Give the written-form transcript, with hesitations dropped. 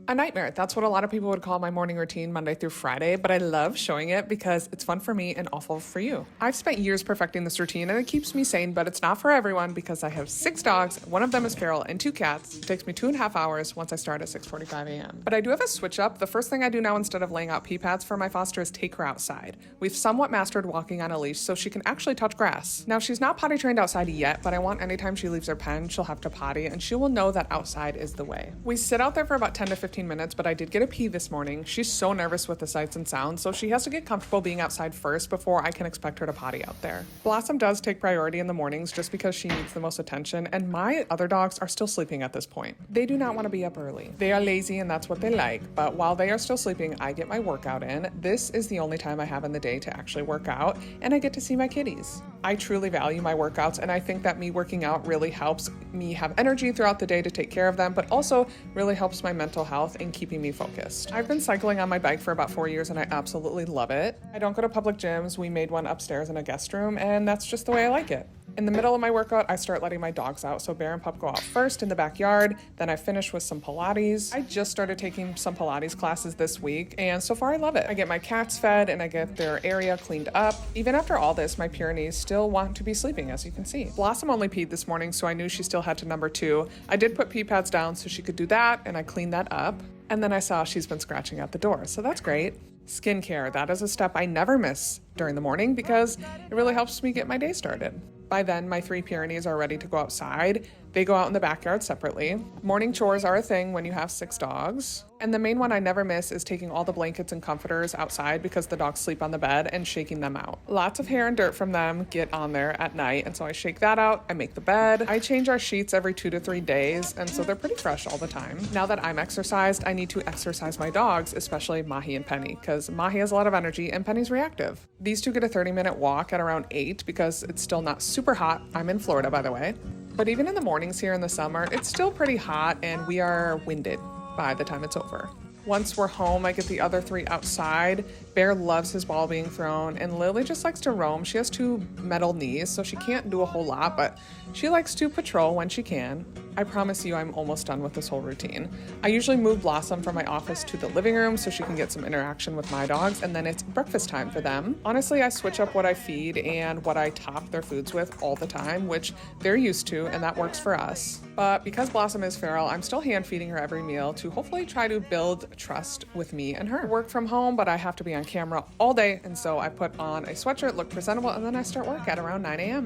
A nightmare. That's what a lot of people would call my morning routine Monday through Friday, but I love showing it because it's fun for me and awful for you. I've spent years perfecting this routine and it keeps me sane, but it's not for everyone because I have 6 dogs, one of them is feral, and 2 cats. It takes me 2.5 hours once I start at 6:45 a.m. But I do have a switch up. The first thing I do now instead of laying out pee pads for my foster is take her outside. We've somewhat mastered walking on a leash so she can actually touch grass. Now she's not potty trained outside yet, but I want anytime she leaves her pen, she'll have to potty and she will know that outside is the way. We sit out there for about 10 to 15 minutes, but I did get a pee this morning. She's so nervous with the sights and sounds, so she has to get comfortable being outside first before I can expect her to potty out there. Blossom does take priority in the mornings just because she needs the most attention, and my other dogs are still sleeping at this point. They do not want to be up early. They are lazy and that's what they like, but while they are still sleeping, I get my workout in. This is the only time I have in the day to actually work out, and I get to see my kitties. I truly value my workouts, and I think that me working out really helps me have energy throughout the day to take care of them, but also really helps my mental health and keeping me focused. I've been cycling on my bike for about 4 years and I absolutely love it. I don't go to public gyms. We made one upstairs in a guest room, and that's just the way I like it. In the middle of my workout, I start letting my dogs out. So Bear and Pup go out first in the backyard. Then I finish with some Pilates. I just started taking some Pilates classes this week, and so far I love it. I get my cats fed and I get their area cleaned up. Even after all this, my Pyrenees still want to be sleeping, as you can see. Blossom only peed this morning, so I knew she still had to number 2. I did put pee pads down so she could do that, and I cleaned that up. And then I saw she's been scratching at the door, so that's great. Skincare, that is a step I never miss during the morning because it really helps me get my day started. By then, my 3 Pyrenees are ready to go outside. They go out in the backyard separately. Morning chores are a thing when you have 6 dogs. And the main one I never miss is taking all the blankets and comforters outside because the dogs sleep on the bed and shaking them out. Lots of hair and dirt from them get on there at night, and so I shake that out. I make the bed. I change our sheets every 2 to 3 days, and so they're pretty fresh all the time. Now that I'm exercised, I need to exercise my dogs, especially Mahi and Penny, because Mahi has a lot of energy and Penny's reactive. These two get a 30-minute walk at around 8 because it's still not super hot. I'm in Florida, by the way. But even in the mornings here in the summer, it's still pretty hot and we are winded by the time it's over. Once we're home, I get the other 3 outside. Bear loves his ball being thrown, and Lily just likes to roam. She has 2 metal knees, so she can't do a whole lot, but she likes to patrol when she can. I promise you I'm almost done with this whole routine. I usually move Blossom from my office to the living room so she can get some interaction with my dogs, and then it's breakfast time for them. Honestly, I switch up what I feed and what I top their foods with all the time, which they're used to, and that works for us. But because Blossom is feral, I'm still hand feeding her every meal to hopefully try to build trust with me and her. I work from home, but I have to be on camera all day, and so I put on a sweatshirt, look presentable, and then I start work at around 9 a.m.